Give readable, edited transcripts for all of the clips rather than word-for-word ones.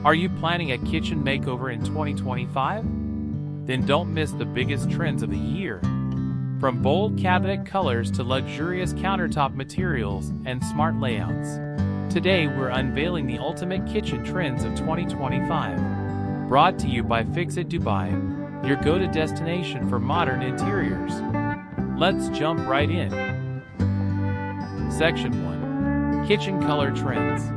Are you planning a kitchen makeover in 2025? Then don't miss the biggest trends of the year. From bold cabinet colors to luxurious countertop materials and smart layouts. Today we're unveiling the ultimate kitchen trends of 2025. Brought to you by Fixit Dubai, your go-to destination for modern interiors. Let's jump right in. Section 1. Kitchen Color Trends.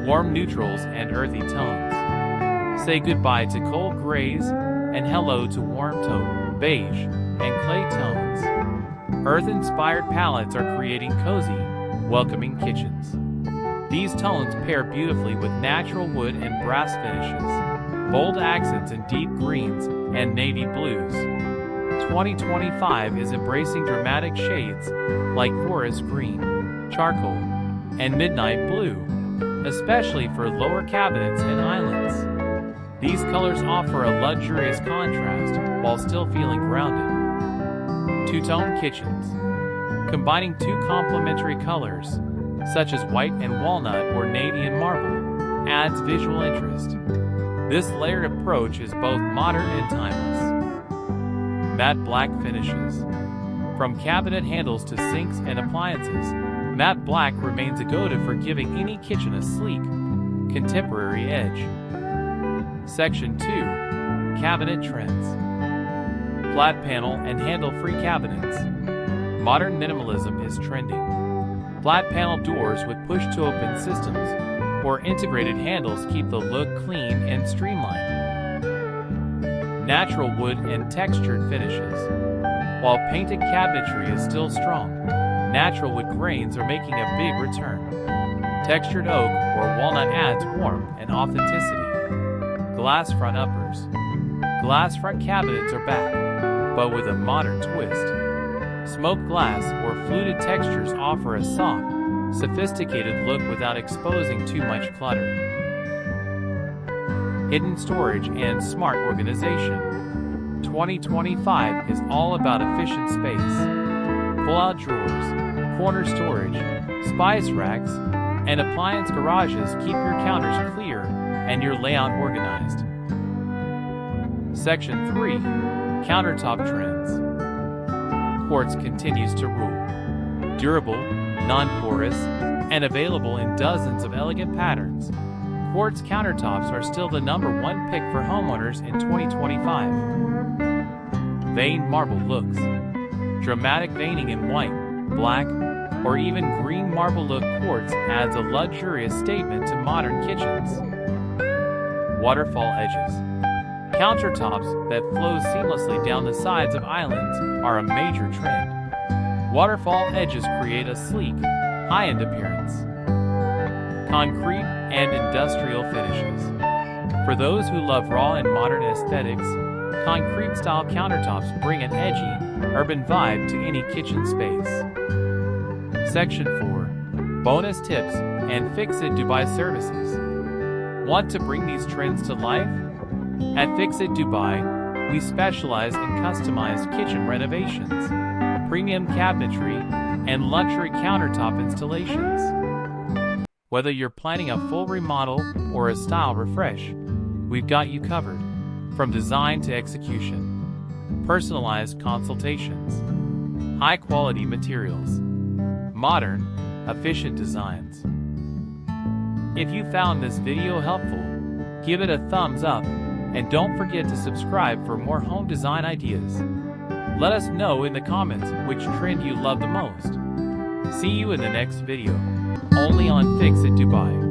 Warm neutrals and earthy tones. Say goodbye to cold grays and hello to warm taupe, beige, and clay tones. Earth-inspired palettes are creating cozy, welcoming kitchens. These tones pair beautifully with natural wood and brass finishes, bold accents in deep greens and navy blues. 2025 is embracing dramatic shades like forest green, charcoal, and midnight blue, especially for lower cabinets and islands. These colors offer a luxurious contrast while still feeling grounded. Two-tone kitchens. Combining two complementary colors, such as white and walnut or navy and marble, adds visual interest. This layered approach is both modern and timeless. Matte black finishes. From cabinet handles to sinks and appliances, matte black remains a go-to for giving any kitchen a sleek, contemporary edge. Section 2. Cabinet Trends. Flat panel and handle-free cabinets. Modern minimalism is trending. Flat panel doors with push-to-open systems or integrated handles keep the look clean and streamlined. Natural wood and textured finishes. While painted cabinetry is still strong, natural wood grains are making a big return. Textured oak or walnut adds warmth and authenticity. Glass front uppers. Glass front cabinets are back, but with a modern twist. Smoked glass or fluted textures offer a soft, sophisticated look without exposing too much clutter. Hidden storage and smart organization. 2025 is all about efficient space. Pull-out drawers, corner storage, spice racks, and appliance garages keep your counters clear and your layout organized. Section 3. Countertop Trends. Quartz continues to rule. Durable, non-porous, and available in dozens of elegant patterns, quartz countertops are still the #1 pick for homeowners in 2025. Veined marble looks. Dramatic veining in white, black, or even green marble look quartz adds a luxurious statement to modern kitchens. Waterfall edges. Countertops that flow seamlessly down the sides of islands are a major trend. Waterfall edges create a sleek, high-end appearance. Concrete and industrial finishes. For those who love raw and modern aesthetics, concrete-style countertops bring an edgy, urban vibe to any kitchen space. Section 4. Bonus tips and Fixit Dubai services. Want to bring these trends to life? At Fixit Dubai, we specialize in customized kitchen renovations, premium cabinetry, and luxury countertop installations. Whether you're planning a full remodel or a style refresh, we've got you covered. From design to execution, personalized consultations, high-quality materials, modern, efficient designs. If you found this video helpful, give it a thumbs up and don't forget to subscribe for more home design ideas. Let us know in the comments which trend you love the most. See you in the next video, only on Fixit Dubai.